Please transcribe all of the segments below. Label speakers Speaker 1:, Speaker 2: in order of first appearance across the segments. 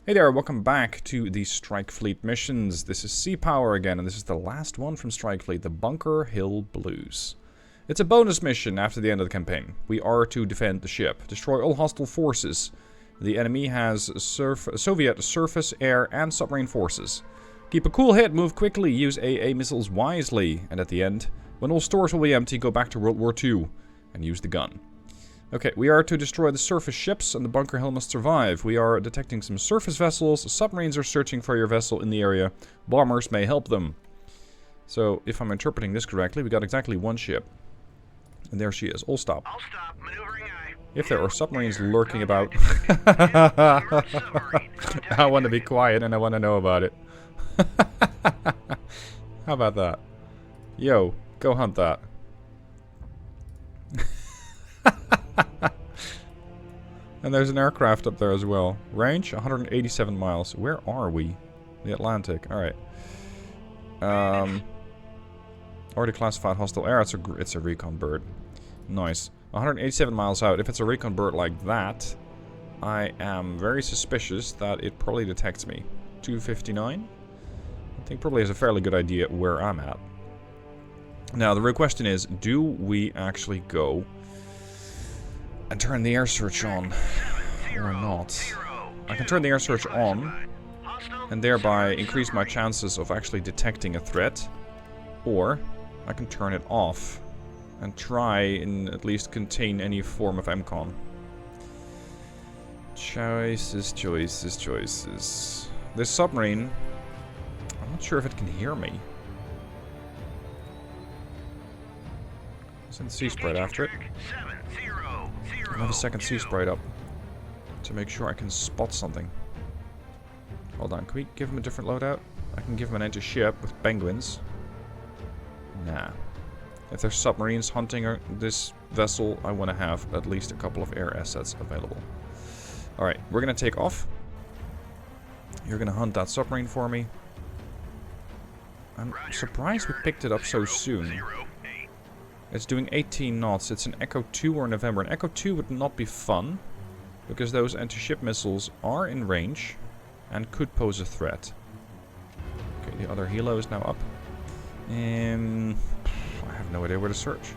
Speaker 1: Hey there, welcome back to the Strike Fleet missions. This is Sea Power again, and this is the last one from Strike Fleet, the Bunker Hill Blues. It's a bonus mission after the end of the campaign. We are to defend the ship, destroy all hostile forces. The enemy has Soviet surface, air, and submarine forces. Keep a cool head, move quickly, use AA missiles wisely, and at the end, when all stores will be empty, go back to World War II and use the gun. Okay, we are to destroy the surface ships, and the Bunker Hill must survive. We are detecting some surface vessels, submarines are searching for your vessel in the area, bombers may help them. So, if I'm interpreting this correctly, we got exactly one ship. And there she is. All stop.
Speaker 2: I'll stop. Maneuvering eye.
Speaker 1: If there are submarines lurking about... I want to be quiet and I want to know about it. How about that? Yo, go hunt that. And there's an aircraft up there as well. Range 187 miles. Where are we? The Atlantic. Alright. Already classified hostile air. It's a recon bird. Nice. 187 miles out. If it's a recon bird like that, I am very suspicious that it probably detects me. 259? I think probably has a fairly good idea where I'm at. Now, the real question is, do we actually go and turn the air search on or not? I can turn the air search on and thereby increase my chances of actually detecting a threat, or I can turn it off and try and at least contain any form of MCON. Choices, choices, choices. This submarine, I'm not sure if it can hear me. Send sea sprite after it. I have a second sea sprite up to make sure I can spot something. Hold on, can we give him a different loadout? I can give him an anti-ship with penguins. Nah. If there's submarines hunting this vessel, I want to have at least a couple of air assets available. Alright, we're going to take off. You're going to hunt that submarine for me. I'm surprised we picked it up so soon. It's doing 18 knots. It's an Echo 2 or November. An Echo 2 would not be fun, because those anti-ship missiles are in range and could pose a threat. Okay, the other helo is now up. I have no idea where to search.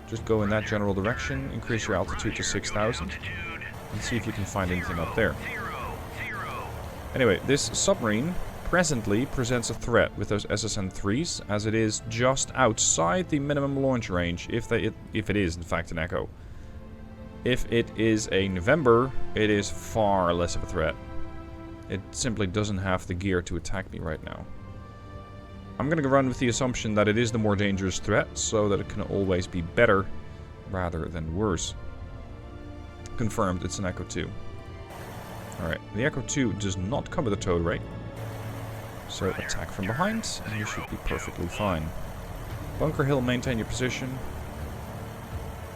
Speaker 1: Just go in that general direction, increase your altitude to 6,000, and see if you can find anything up there. Anyway, this submarine presently presents a threat with those SSN-3s, as it is just outside the minimum launch range, if it is in fact an Echo. If it is a November, it is far less of a threat. It simply doesn't have the gear to attack me right now. I'm gonna run with the assumption that it is the more dangerous threat, so that it can always be better rather than worse. Confirmed, it's an Echo 2. Alright, the Echo 2 does not come with a tow rate. So attack from behind, and you should be perfectly fine. Bunker Hill, maintain your position.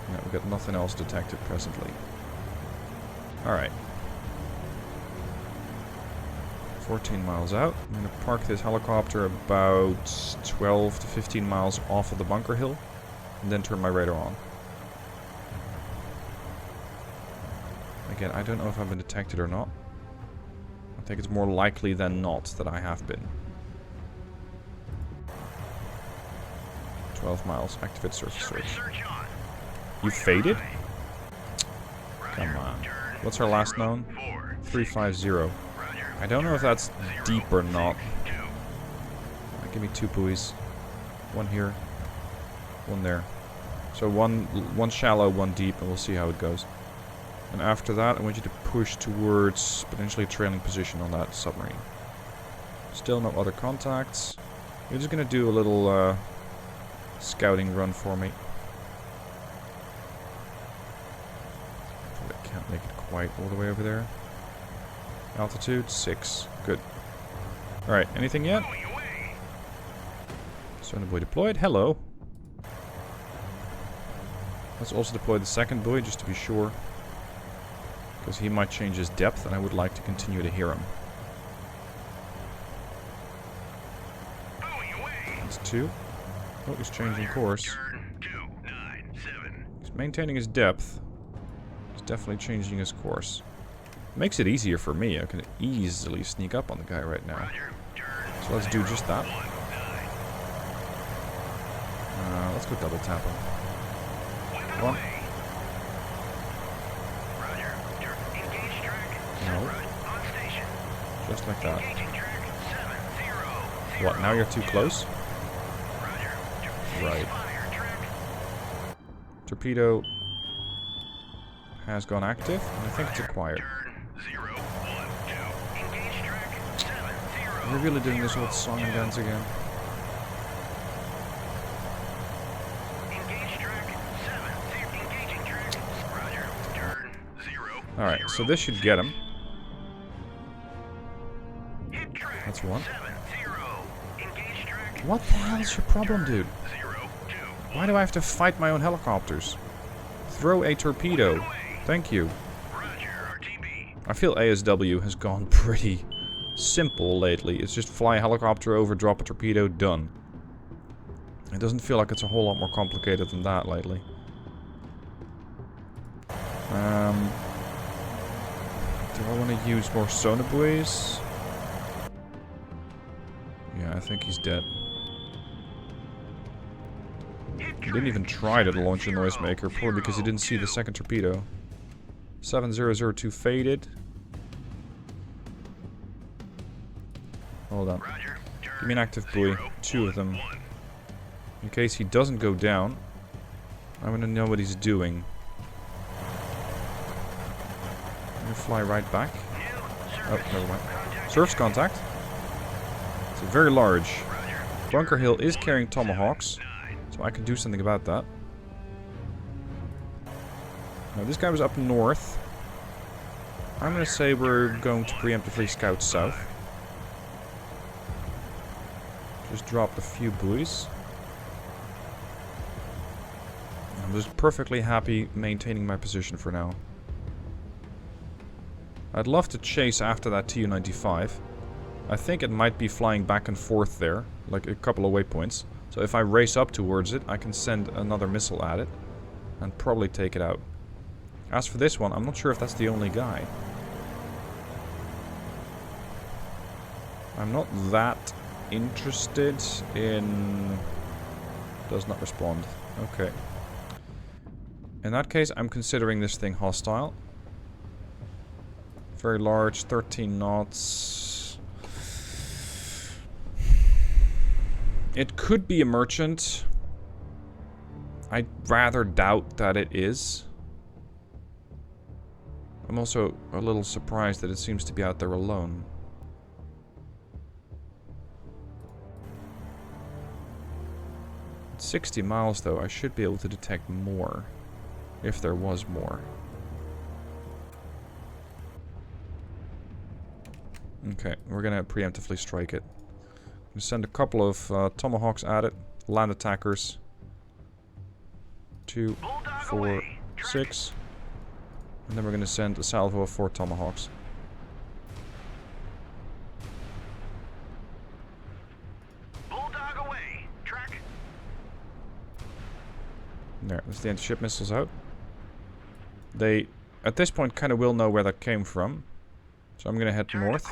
Speaker 1: Yeah, we've got nothing else detected presently. Alright. 14 miles out. I'm going to park this helicopter about 12 to 15 miles off of the Bunker Hill, and then turn my radar on. Again, I don't know if I've been detected or not. I think it's more likely than not that I have been. 12 miles. Activate surface search. You faded? Come on. What's our last known? 350. I don't know if that's deep or not. Give me 2 buoys. One here. One there. So one shallow, one deep, and we'll see how it goes. And after that, I want you to push towards potentially a trailing position on that submarine. Still no other contacts. You're just going to do a little scouting run for me. Probably can't make it quite all the way over there. Altitude, 6. Good. Alright, anything yet? Sonar buoy deployed. Hello. Let's also deploy the second buoy, just to be sure. Because he might change his depth, and I would like to continue to hear him. That's 2. Oh, he's changing course. He's maintaining his depth. He's definitely changing his course. Makes it easier for me. I can easily sneak up on the guy right now. So let's do just that. Let's go double tap him. One. No. Just like that. What, now you're too close? Right. Torpedo has gone active, and I think it's acquired. We're really doing this old song and dance again. Alright, so this should get him. That's one. What the hell is your problem, dude? Why do I have to fight my own helicopters? Throw a torpedo. Thank you. I feel ASW has gone pretty simple lately. It's just fly a helicopter over, drop a torpedo, done. It doesn't feel like it's a whole lot more complicated than that lately. Do I want to use more sonar buoys? Yeah, I think he's dead. He didn't even try to launch a noisemaker, probably because he didn't see the second torpedo. 7002 faded. Hold on. Give me an active buoy. 2 of them. In case he doesn't go down, I'm gonna know what he's doing. I'm gonna fly right back. Oh, never mind. Surface contact. It's very large. Bunker Hill is carrying Tomahawks, so I can do something about that. Now, this guy was up north. I'm gonna say we're going to preemptively scout south. Just dropped a few buoys. I'm just perfectly happy maintaining my position for now. I'd love to chase after that Tu-95. I think it might be flying back and forth there, like a couple of waypoints. So if I race up towards it, I can send another missile at it and probably take it out. As for this one, I'm not sure if that's the only guy. I'm not that interested in... Does not respond. Okay. In that case, I'm considering this thing hostile. Very large, 13 knots. It could be a merchant. I rather doubt that it is. I'm also a little surprised that it seems to be out there alone. At 60 miles though, I should be able to detect more. If there was more. Okay, we're gonna preemptively strike it. We'll send a couple of Tomahawks at it. Land attackers. 2, 4, 6. And then we're gonna send a salvo of 4 Tomahawks.
Speaker 2: Bulldog away. Track.
Speaker 1: There, there's the anti-ship missiles out. They, at this point, kind of will know where that came from. So I'm gonna head north.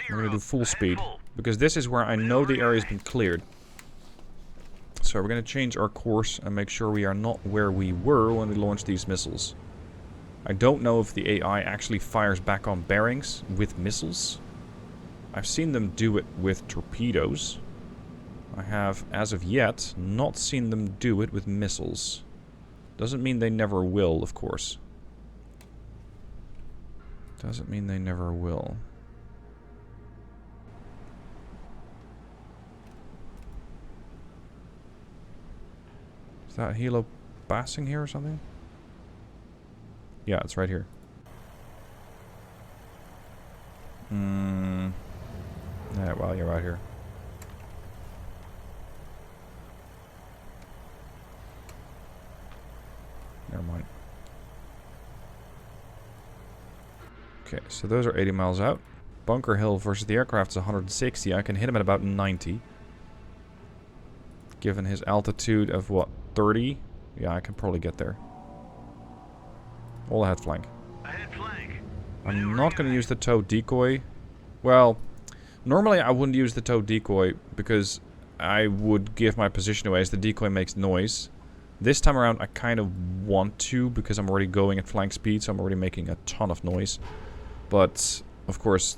Speaker 1: I'm gonna do full speed. Because this is where I know the area's been cleared. So we're gonna change our course and make sure we are not where we were when we launched these missiles. I don't know if the AI actually fires back on bearings with missiles. I've seen them do it with torpedoes. I have, as of yet, not seen them do it with missiles. Doesn't mean they never will, of course. Doesn't mean they never will. Is that helo passing here or something? Yeah, it's right here. Yeah, well, you're right here. Never mind. Okay, so those are 80 miles out. Bunker Hill versus the aircraft is 160. I can hit him at about 90. Given his altitude of, what, 30? Yeah, I can probably get there. All ahead flank.
Speaker 2: Ahead flank.
Speaker 1: I'm not going to use the tow decoy. Well, normally I wouldn't use the tow decoy because I would give my position away as the decoy makes noise. This time around I kind of want to because I'm already going at flank speed, so I'm already making a ton of noise. But, of course,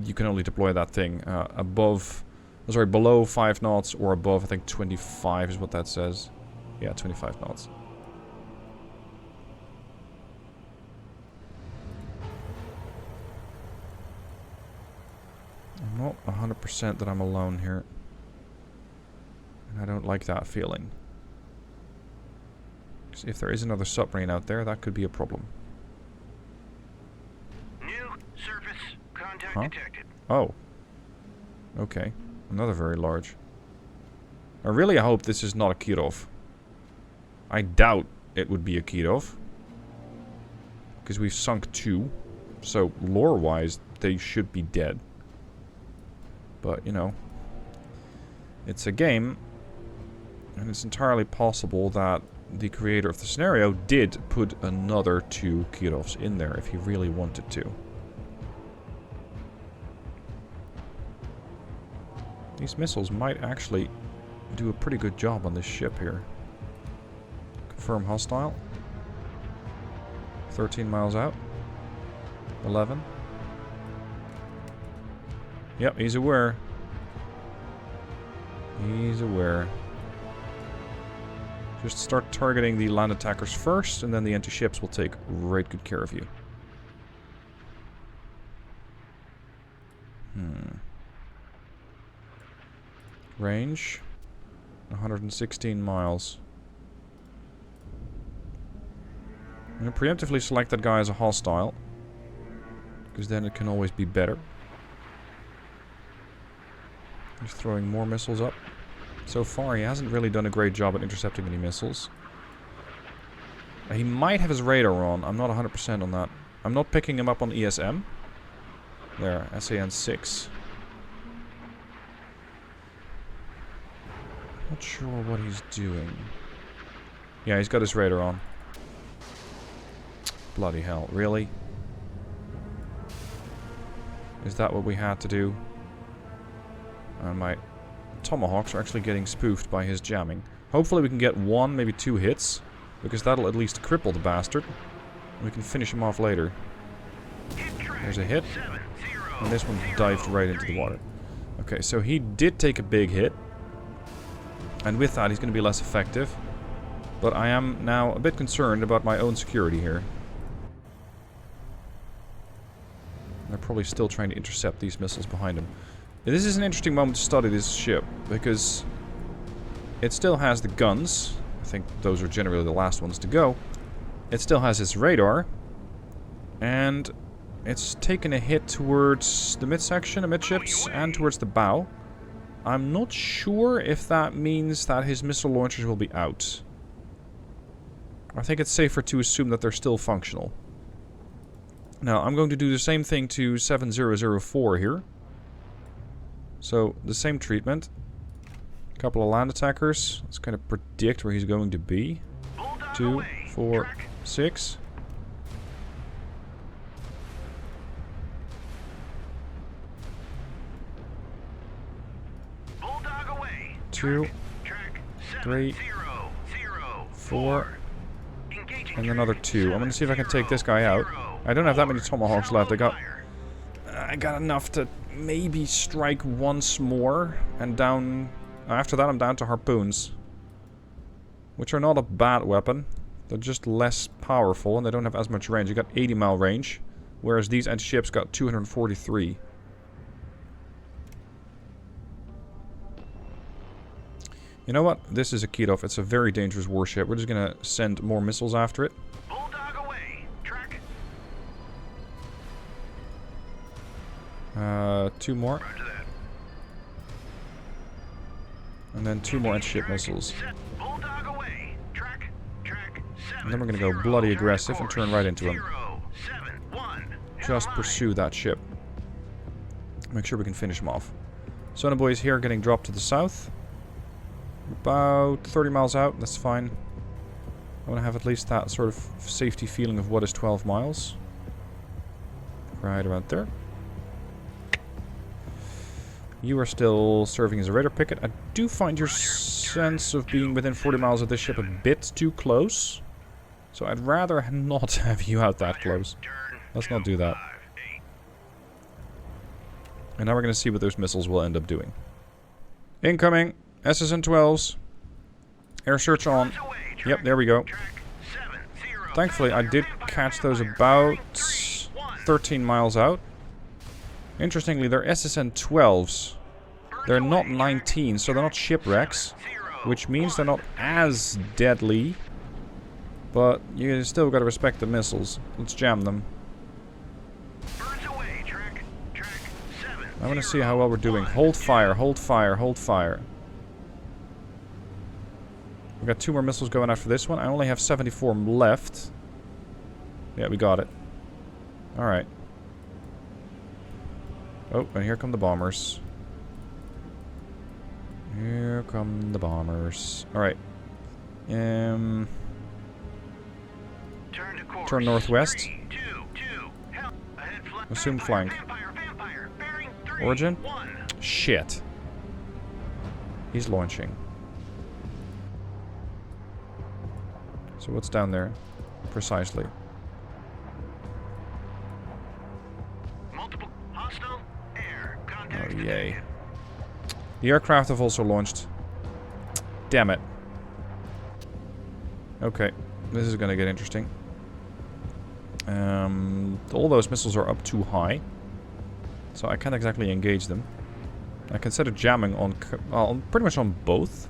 Speaker 1: you can only deploy that thing below 5 knots or above, I think 25 is what that says. Yeah, 25 knots. I'm not 100% that I'm alone here. And I don't like that feeling. Because if there is another submarine out there, that could be a problem.
Speaker 2: New surface contact detected.
Speaker 1: Oh. Okay. Another very large. I really hope this is not a Kirov. I doubt it would be a Kirov. Because we've sunk 2. So, lore-wise, they should be dead. But, you know, it's a game, and it's entirely possible that the creator of the scenario did put another 2 Kirovs in there if he really wanted to. These missiles might actually do a pretty good job on this ship here. Confirm hostile. 13 miles out. 11. Yep, he's aware. He's aware. Just start targeting the land attackers first, and then the anti-ships will take right good care of you. Range 116 miles. I'm going to preemptively select that guy as a hostile, because then it can always be better. He's throwing more missiles up. So far, he hasn't really done a great job at intercepting any missiles. He might have his radar on. I'm not 100% on that. I'm not picking him up on ESM. There, SAN-6. Not sure what he's doing. Yeah, he's got his radar on. Bloody hell, really? Is that what we had to do? And my Tomahawks are actually getting spoofed by his jamming. Hopefully we can get 1, maybe 2 hits, because that'll at least cripple the bastard. And we can finish him off later. There's a hit. And this one dived right into the water. Okay, so he did take a big hit. And with that, he's going to be less effective. But I am now a bit concerned about my own security here. They're probably still trying to intercept these missiles behind him. This is an interesting moment to study this ship, because it still has the guns. I think those are generally the last ones to go. It still has its radar. And it's taken a hit towards the midsection, amidships, and towards the bow. I'm not sure if that means that his missile launchers will be out. I think it's safer to assume that they're still functional. Now, I'm going to do the same thing to 7004 here. So, the same treatment. A couple of land attackers. Let's kind of predict where he's going to be. 2, 4, 6.
Speaker 2: Away.
Speaker 1: 2, 3, 4, and another 2. I'm going to see if I can take this guy out. I don't have that many Tomahawks left. I got enough to maybe strike once more, and down. After that, I'm down to harpoons, which are not a bad weapon. They're just less powerful, and they don't have as much range. You got 80-mile range, whereas these anti-ships got 243. You know what? This is a Kirov. It's a very dangerous warship. We're just gonna send more missiles after it.
Speaker 2: Bulldog away. Track.
Speaker 1: 2 more.
Speaker 2: Roger that.
Speaker 1: And then 2 more anti-ship missiles.
Speaker 2: Bulldog away. Track.
Speaker 1: And then we're gonna go bloody aggressive and turn right into him. Just pursue that ship. Make sure we can finish him off. Sona boys here getting dropped to the south. About 30 miles out, that's fine. I want to have at least that sort of safety feeling of what is 12 miles. Right about there. You are still serving as a radar picket. I do find your sense of being within 40 miles of this ship a bit too close. So I'd rather not have you out that close. Let's not do that. And now we're going to see what those missiles will end up doing. Incoming! SSN-12s. Air search on. Yep, there we go. Thankfully, I did catch those about 13 miles out. Interestingly, they're SSN-12s. They're not 19, so they're not shipwrecks. Which means they're not as deadly. But you still gotta respect the missiles. Let's jam them. I want to see how well we're doing. Hold fire, hold fire, hold fire. We've got 2 more missiles going after this one. I only have 74 left. Yeah, we got it. Alright. Oh, and here come the bombers. Here come the bombers. Alright. Turn northwest. Assume flank. Origin? Shit. He's launching. So what's down there? Precisely. Oh, yay. The aircraft have also launched. Damn it. Okay. This is gonna get interesting. All those missiles are up too high. So I can't exactly engage them. I consider jamming on pretty much on both.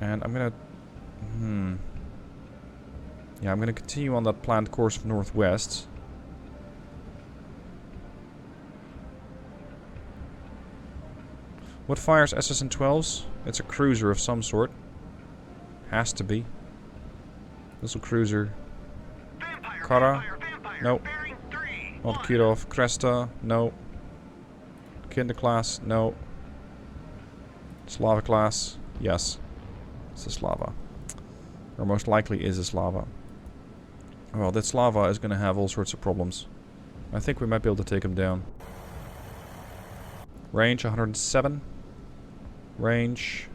Speaker 1: And I'm gonna... Yeah, I'm gonna continue on that planned course of northwest. What fires SSN-12s? It's a cruiser of some sort. Has to be. Missile cruiser. Kara? No. Not Kirov. Kresta? No. Kinder class? No. Slava class? Yes. It's a Slava. Or most likely is a Slava. Well, that Slava is going to have all sorts of problems. I think we might be able to take him down. Range 107. Range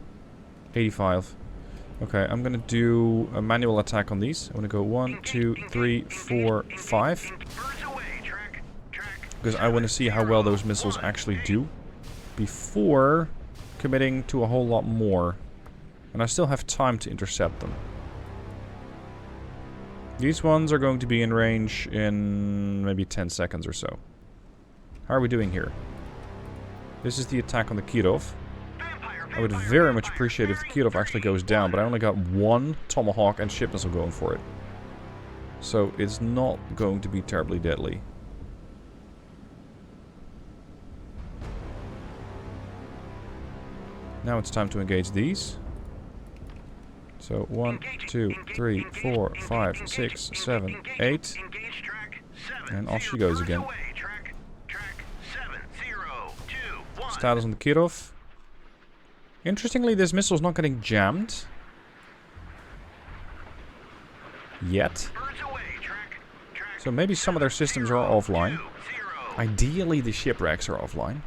Speaker 1: 85. Okay, I'm gonna do a manual attack on these. I'm gonna go 1, 2, 3, 4, 5. Because I want to see how well those missiles actually do before committing to a whole lot more. And I still have time to intercept them. These ones are going to be in range in maybe 10 seconds or so. How are we doing here? This is the attack on the Kirov. I would very much appreciate if the Kirov actually goes down, but I only got 1 Tomahawk and ship missile going for it. So it's not going to be terribly deadly. Now it's time to engage these. So 1, 2, 3, 4, 5, 6, 7, 8. And off she goes again. Status on the Kirov. Interestingly, this missile's not getting jammed. Yet. So maybe some of their systems are offline. Ideally, the shipwrecks are offline.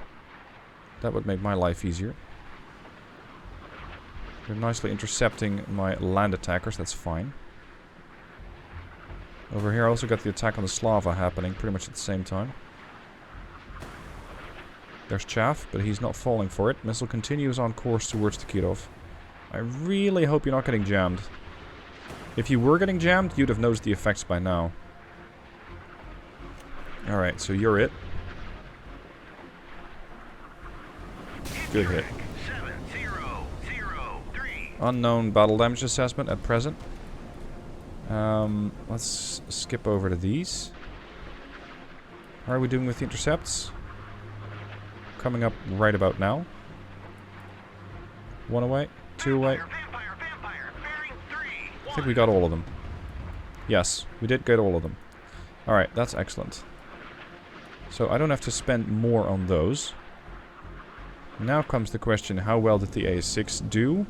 Speaker 1: That would make my life easier. They're nicely intercepting my land attackers, that's fine. Over here I also got the attack on the Slava happening pretty much at the same time. There's Chaff, but he's not falling for it. Missile continues on course towards the Kirov. I really hope you're not getting jammed. If you were getting jammed, you'd have noticed the effects by now. Alright, so you're it. Good hit. Unknown battle damage assessment at present. Let's skip over to these. How are we doing with the intercepts? Coming up right about now. 1 away, 2 away. I think we got all of them. Yes, we did get all of them. Alright, that's excellent. So I don't have to spend more on those. Now comes the question, how well did the A6 do?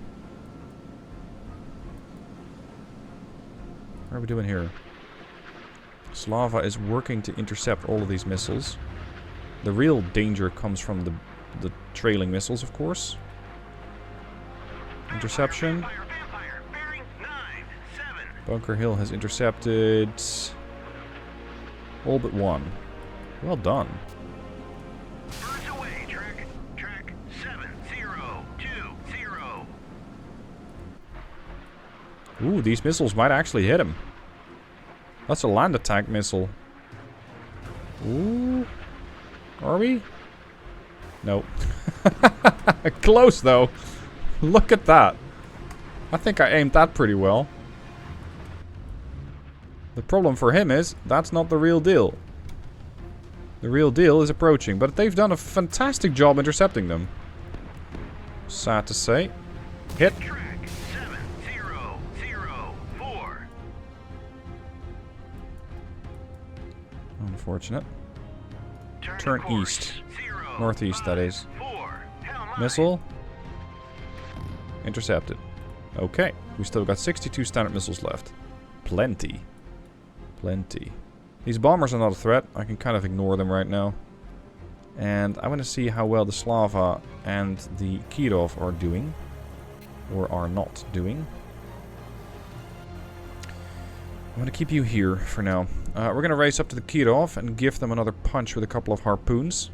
Speaker 1: What are we doing here? Slava is working to intercept all of these missiles. The real danger comes from the trailing missiles, of course. Interception.
Speaker 2: Vampire, bearing 9-7.
Speaker 1: Bunker Hill has intercepted all but one. Well done.
Speaker 2: Birds away, track. Track 7020.
Speaker 1: Ooh, these missiles might actually hit him. That's a land attack missile. Ooh. Are we? Nope. Close, though. Look at that. I think I aimed that pretty well. The problem for him is, that's not the real deal. The real deal is approaching, but they've done a fantastic job intercepting them. Sad to say. Hit.
Speaker 2: Track 7004.
Speaker 1: Unfortunate.
Speaker 2: Turn
Speaker 1: Turn
Speaker 2: course.
Speaker 1: east.
Speaker 2: 0,
Speaker 1: Northeast, that is.
Speaker 2: 4. Hell my.
Speaker 1: Missile. Intercepted. Okay. We still got 62 standard missiles left. Plenty. Plenty. These bombers are not a threat. I can kind of ignore them right now. And I want to see how well the Slava and the Kirov are doing. Or are not doing. I'm going to keep you here for now. We're going to race up to the Kirov and give them another punch with a couple of harpoons.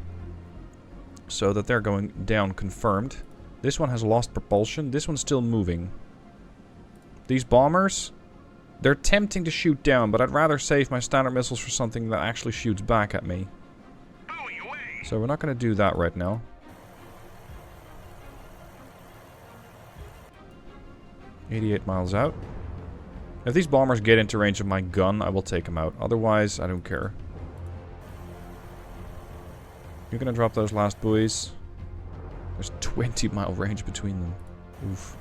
Speaker 1: So that they're going down confirmed. This one has lost propulsion. This one's still moving. These bombers, they're tempting to shoot down, but I'd rather save my standard missiles for something that actually shoots back at me.
Speaker 2: Buoy away.
Speaker 1: So we're not going to do that right now. $88 miles out. If these bombers get into range of my gun, I will take them out. Otherwise, I don't care. You're going to drop those last buoys. There's 20-mile range between them. Oof.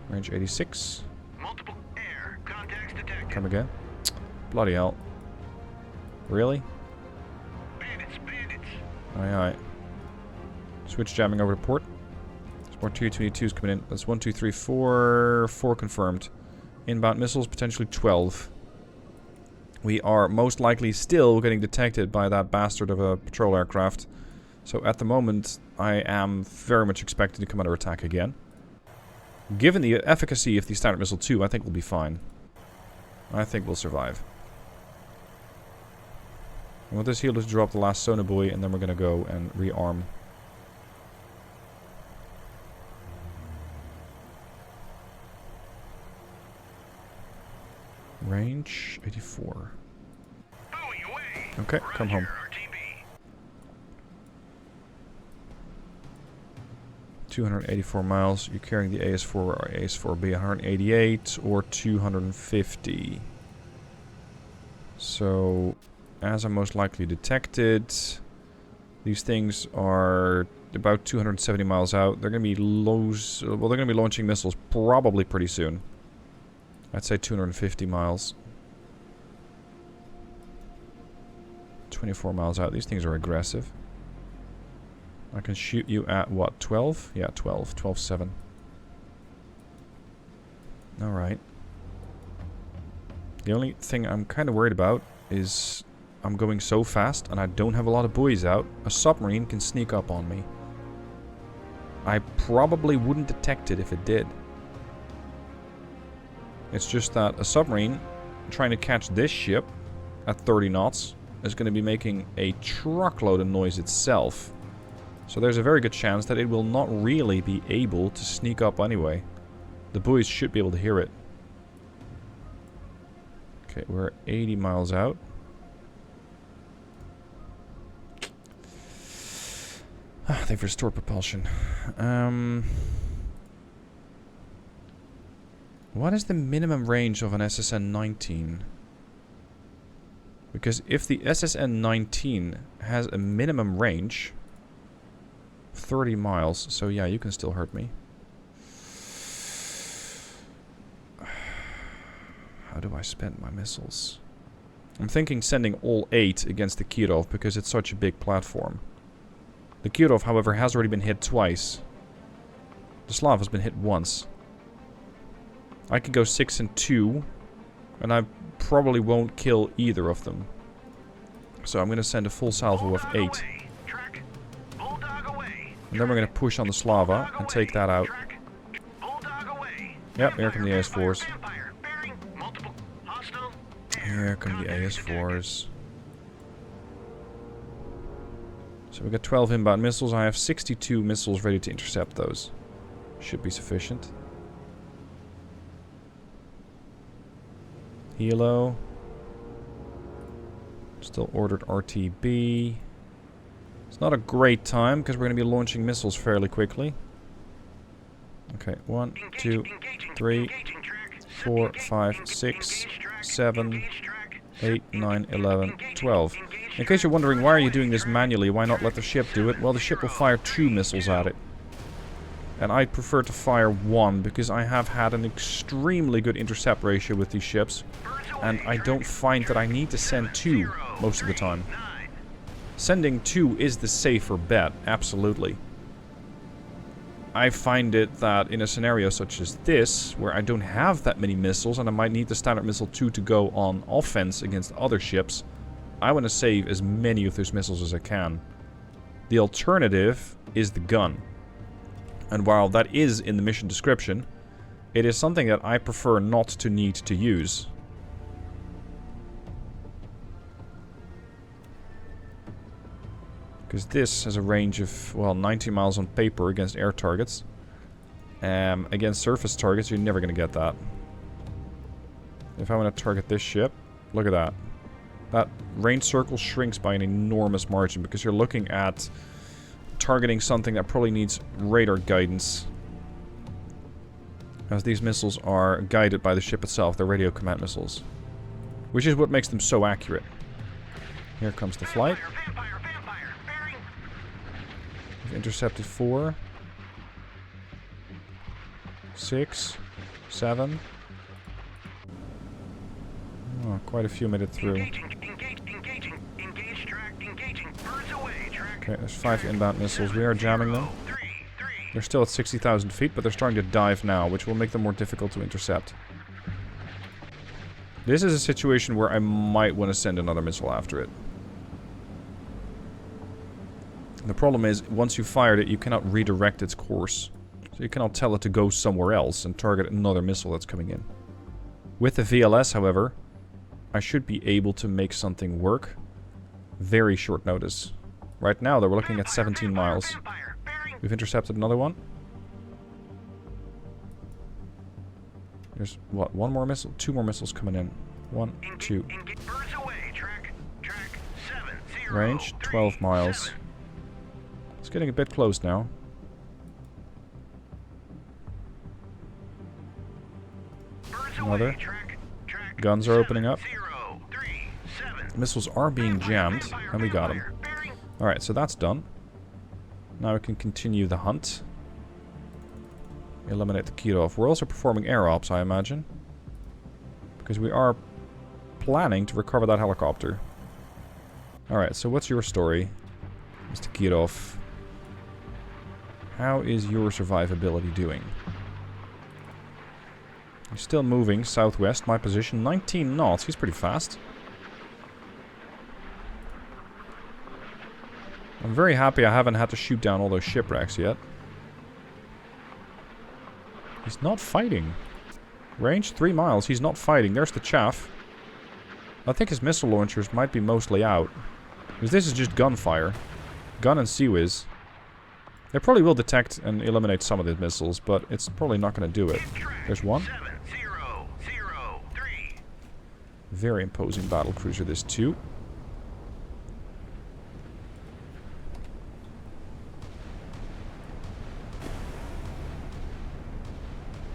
Speaker 1: Range 86.
Speaker 2: Multiple air contacts detected.
Speaker 1: Come again. Bloody hell. Really?
Speaker 2: Bandits, bandits.
Speaker 1: Aye, aye. Switch jamming over to port. There's more Tu-22s coming in. That's 1, 2, 3, 4. 4 confirmed. Inbound missiles, potentially 12. We are most likely still getting detected by that bastard of a patrol aircraft. So at the moment, I am very much expecting to come under attack again. Given the efficacy of the Standard Missile 2, I think we'll be fine. I think we'll survive. I want this healer to drop the last sonar buoy, and then we're going to go and rearm. Range 84.
Speaker 2: Buoy away.
Speaker 1: Okay, come home.
Speaker 2: Roger, RTB.
Speaker 1: 284 miles. You're carrying the AS4 or AS4B 188 or 250. So, as I'm most likely detected, these things are about 270 miles out. They're going to be they're going to be launching missiles probably pretty soon. I'd say 250 miles. 24 miles out. These things are aggressive. I can shoot you at, what, 12? Yeah, 12. 12-7. Alright. The only thing I'm kind of worried about is I'm going so fast and I don't have a lot of buoys out. A submarine can sneak up on me. I probably wouldn't detect it if it did. It's just that a submarine trying to catch this ship at 30 knots is going to be making a truckload of noise itself. So there's a very good chance that it will not really be able to sneak up anyway. The buoys should be able to hear it. Okay, we're 80 miles out. They've restored propulsion. What is the minimum range of an SSN-19? Because if the SSN-19 has a minimum range... 30 miles, so yeah, you can still hurt me. How do I spend my missiles? I'm thinking sending all 8 against the Kirov because it's such a big platform. The Kirov, however, has already been hit twice. The Slava has been hit once. I could go 6 and 2 And I probably won't kill either of them. So I'm going to send a full salvo of 8. And then we're going to push on the Slava and take that out. Yep, here come the AS4s. Here come the AS4s. So we got 12 inbound missiles. I have 62 missiles ready to intercept those. Should be sufficient. Helo. Still ordered RTB. It's not a great time because we're going to be launching missiles fairly quickly. Okay, 1, 2, 3, 4, 5, 6, 7, 8, 9, 11, 12. In case you're wondering, why are you doing this manually? Why not let the ship do it? Well, the ship will fire 2 missiles at it. And I prefer to fire 1 because I have had an extremely good intercept ratio with these ships. And I don't find that I need to send 2 most of the time. Sending 2 is the safer bet, absolutely. I find it that in a scenario such as this, where I don't have that many missiles and I might need the standard missile 2 to go on offense against other ships, I want to save as many of those missiles as I can. The alternative is the gun. And while that is in the mission description, it is something that I prefer not to need to use. Because this has a range of, well, 90 miles on paper against air targets. Against surface targets, you're never going to get that. If I want to target this ship, look at that. That range circle shrinks by an enormous margin because you're looking at targeting something that probably needs radar guidance. As these missiles are guided by the ship itself, they're radio command missiles. Which is what makes them so accurate. Here comes the flight. We've intercepted 4. 6. 7. Oh, quite a few made it through. Okay, there's 5 inbound missiles. We are jamming them. They're still at 60,000 feet, but they're starting to dive now, which will make them more difficult to intercept. This is a situation where I might want to send another missile after it. The problem is, once you've fired it, you cannot redirect its course. So you cannot tell it to go somewhere else and target another missile that's coming in. With the VLS, however, I should be able to make something work. Very short notice. Right now, though, we're looking at 17 miles. We've intercepted another one. There's, what, 1 more missile? 2 more missiles coming in. 1, 2. Range, 12 miles. It's getting a bit close now. Another. Guns are opening up. Missiles are being jammed, and we got them. Alright, so that's done. Now we can continue the hunt. Eliminate the Kirov. We're also performing air ops, I imagine. Because we are planning to recover that helicopter. Alright, so what's your story, Mr. Kirov? How is your survivability doing? He's still moving southwest, my position. 19 knots, he's pretty fast. I'm very happy I haven't had to shoot down all those shipwrecks yet. He's not fighting. Range 3 miles, he's not fighting. There's the chaff. I think his missile launchers might be mostly out. Because this is just gunfire. Gun and CWIS. They probably will detect and eliminate some of the missiles, but it's probably not going to do it. There's one. Very imposing battlecruiser, this too.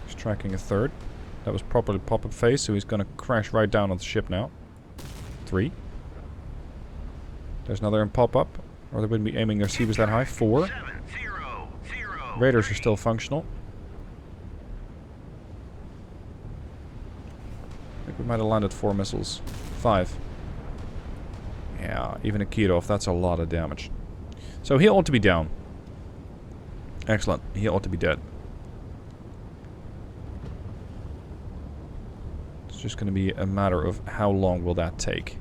Speaker 1: He's tracking a third. That was properly pop-up phase, so he's going to crash right down on the ship now. 3. There's another in pop-up. Or they wouldn't be aiming their CWIS that high. 4. Radars are still functional. I think we might have landed 4 missiles. 5. Yeah, even a Kirov, that's a lot of damage. So he ought to be down. Excellent. He ought to be dead. Let's just going to be a matter of how long will that take.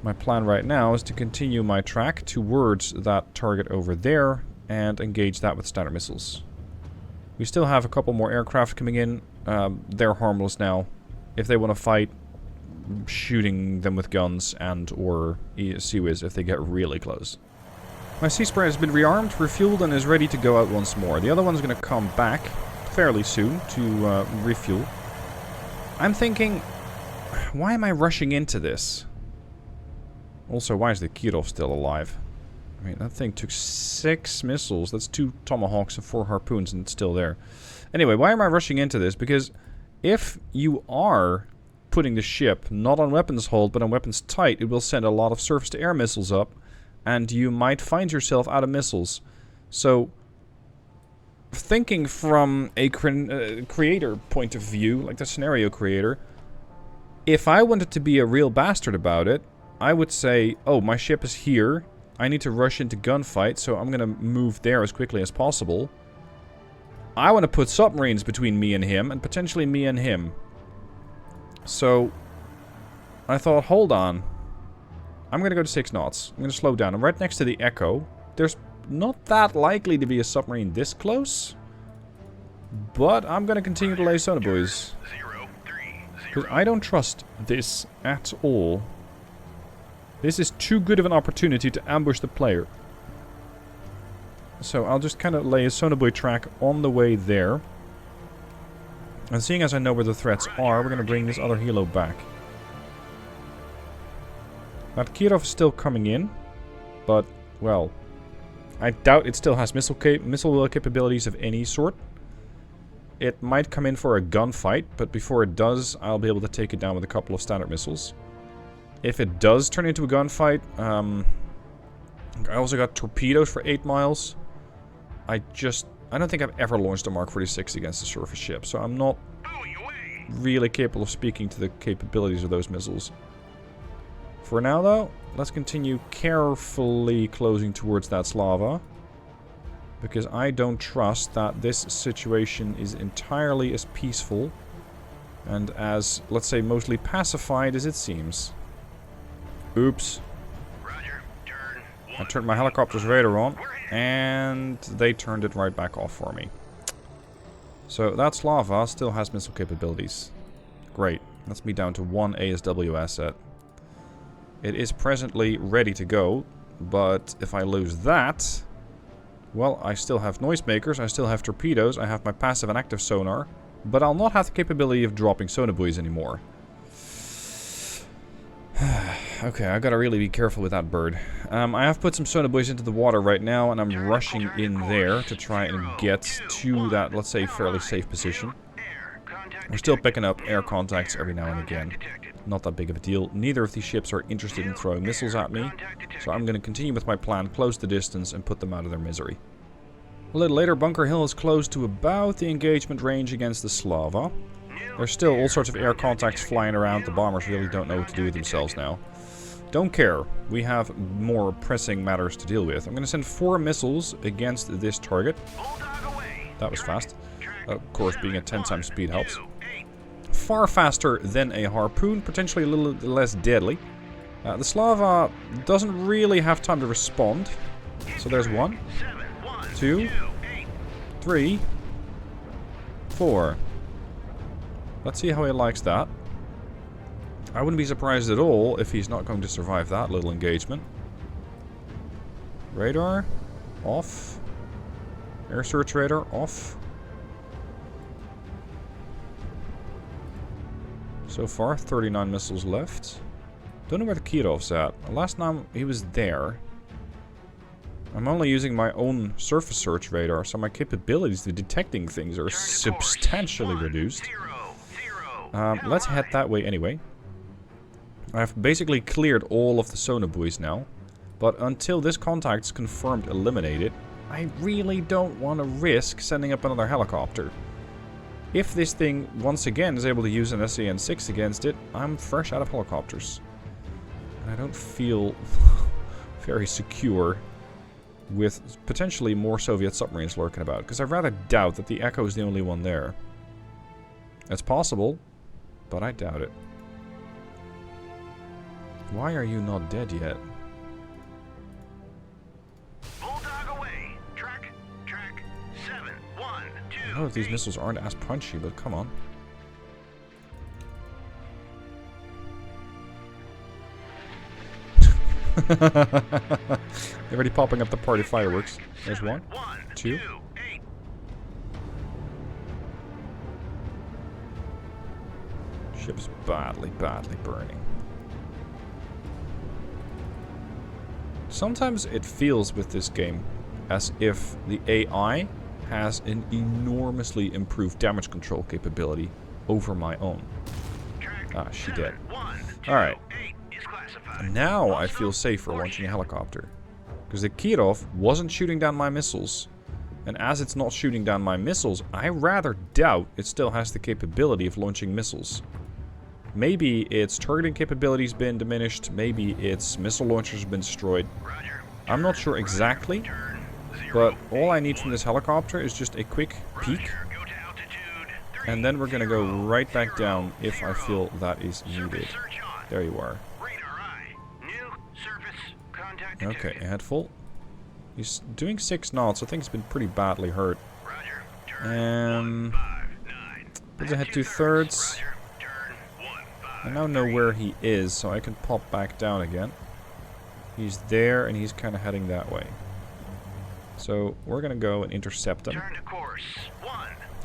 Speaker 1: My plan right now is to continue my track towards that target over there and engage that with standard missiles. We still have a couple more aircraft coming in. They're harmless now. If they want to fight, shooting them with guns and or Seawiz if they get really close. My Sea Spray has been rearmed, refueled, and is ready to go out once more. The other one's going to come back fairly soon to refuel. I'm thinking, why am I rushing into this? Also, why is the Kirov still alive? I mean, that thing took 6 missiles. That's 2 Tomahawks and 4 Harpoons, and it's still there. Anyway, why am I rushing into this? Because if you are putting the ship not on weapons hold, but on weapons tight, it will send a lot of surface-to-air missiles up, and you might find yourself out of missiles. So, thinking from a creator point of view, like the scenario creator, if I wanted to be a real bastard about it, I would say, oh, my ship is here, I need to rush into gunfight, so I'm gonna move there as quickly as possible. I want to put submarines between me and him, and potentially me and him. So, I thought, hold on. I'm going to go to 6 knots. I'm going to slow down. I'm right next to the Echo. There's not that likely to be a submarine this close. But I'm going to continue to lay sonobuoys. Because I don't trust this at all. This is too good of an opportunity to ambush the player. So I'll just kind of lay a sonobuoy track on the way there. And seeing as I know where the threats are, we're going to bring this other helo back. That Kirov is still coming in, but, well, I doubt it still has missile capabilities of any sort. It might come in for a gunfight, but before it does, I'll be able to take it down with a couple of standard missiles. If it does turn into a gunfight, I also got torpedoes for 8 miles. I don't think I've ever launched a Mark 46 against a surface ship, so I'm not really capable of speaking to the capabilities of those missiles. For now, though, let's continue carefully closing towards that Slava. Because I don't trust that this situation is entirely as peaceful and as, let's say, mostly pacified as it seems. Oops. I turned my helicopter's radar on, and they turned it right back off for me. So that Slava still has missile capabilities. Great. That's me down to 1 ASW asset. It is presently ready to go, but if I lose that, well, I still have noisemakers, I still have torpedoes, I have my passive and active sonar, but I'll not have the capability of dropping sonobuoys anymore. Okay, I gotta really be careful with that bird. I have put some sonobuoys into the water right now, and I'm rushing in there to try and get to that, let's say, fairly safe position. We're still picking up air contacts every now and again. Not that big of a deal. Neither of these ships are interested in throwing missiles at me, so I'm going to continue with my plan, close the distance, and put them out of their misery. A little later, Bunker Hill is close to about the engagement range against the Slava. There's still all sorts of air contacts flying around. The bombers really don't know what to do with themselves now. Don't care. We have more pressing matters to deal with. I'm going to send 4 missiles against this target. That was fast. Of course, being at 10 times speed helps. Far faster than a harpoon, potentially a little less deadly. The Slava doesn't really have time to respond. So there's 1, 2, 3, 4. Let's see how he likes that. I wouldn't be surprised at all if he's not going to survive that little engagement. Radar off. Air search radar off. So far, 39 missiles left. Don't know where the Kirov's at. Last time he was there. I'm only using my own surface search radar, so my capabilities to detecting things are substantially reduced. Let's head that way anyway. I've basically cleared all of the sonobuoys now. But until this contact's confirmed eliminated, I really don't want to risk sending up another helicopter. If this thing, once again, is able to use an SAN-6 against it, I'm fresh out of helicopters. And I don't feel very secure with potentially more Soviet submarines lurking about, because I rather doubt that the Echo is the only one there. It's possible, but I doubt it. Why are you not dead yet?
Speaker 2: Bulldog away. Track 7, 1, 2.
Speaker 1: I know that these missiles aren't as punchy, but come on. They're already popping up the party fireworks. There's one, two. Ship's badly burning. Sometimes it feels with this game as if the AI has an enormously improved damage control capability over my own. Ah, she dead. Alright. Now I feel safer launching a helicopter. Because the Kirov wasn't shooting down my missiles. And as it's not shooting down my missiles, I rather doubt it still has the capability of launching missiles. Maybe its targeting capability's been diminished, maybe its missile launchers have been destroyed. I'm not sure exactly, but all I need from this helicopter is just a quick peek. And then we're gonna go right back down if I feel that is needed. There you are. Okay, head full. He's doing 6 knots. I think he's been pretty badly hurt. Put the head 2/3. I now know where he is, so I can pop back down again. He's there, and he's kind of heading that way. So we're gonna go and intercept him.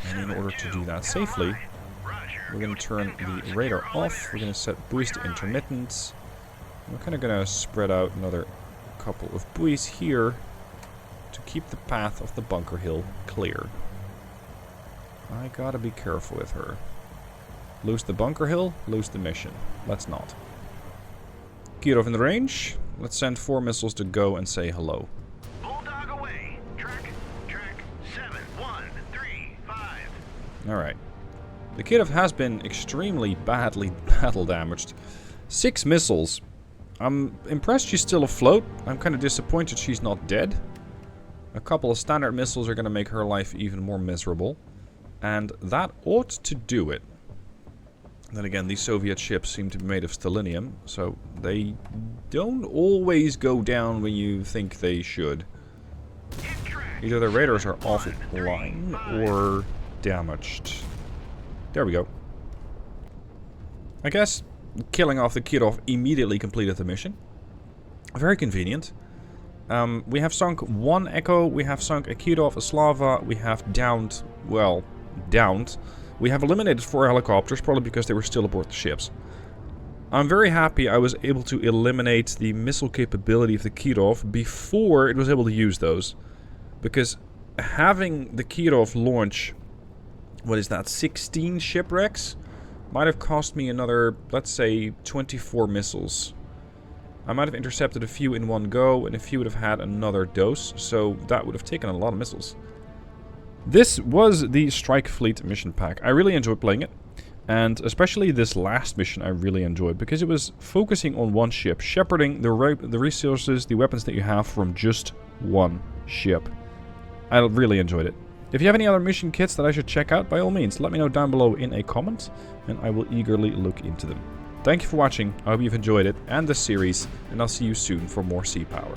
Speaker 1: And in order to do that safely, we're gonna turn the radar off. We're gonna set buoys to intermittent. We're kind of gonna spread out another couple of buoys here to keep the path of the bunker hill clear. I gotta be careful with her. Lose the bunker hill, lose the mission. Let's not. Kirov in the range. Let's send 4 missiles to go and say hello.
Speaker 2: Bulldog away. Track 7, 1, 3, 5.
Speaker 1: Alright. The Kirov has been extremely badly battle damaged. 6 missiles. I'm impressed she's still afloat. I'm kind of disappointed she's not dead. A couple of standard missiles are going to make her life even more miserable. And that ought to do it. Then again, these Soviet ships seem to be made of stellinium, so they don't always go down when you think they should. Either their radars are offline or damaged. There we go. I guess killing off the Kirov immediately completed the mission. Very convenient. We have sunk 1 Echo, we have sunk a Kirov, a Slava, we have downed, well, downed. We have eliminated 4 helicopters, probably because they were still aboard the ships. I'm very happy I was able to eliminate the missile capability of the Kirov before it was able to use those. Because having the Kirov launch, what is that, 16 shipwrecks, might have cost me another, let's say, 24 missiles. I might have intercepted a few in one go, and a few would have had another dose, so that would have taken a lot of missiles. This was the Strike Fleet mission pack. I really enjoyed playing it, and especially this last mission I really enjoyed, because it was focusing on one ship, shepherding the resources, the weapons that you have from just one ship. I really enjoyed it. If you have any other mission kits that I should check out, by all means, let me know down below in a comment, and I will eagerly look into them. Thank you for watching, I hope you've enjoyed it, and this series, and I'll see you soon for more Sea Power.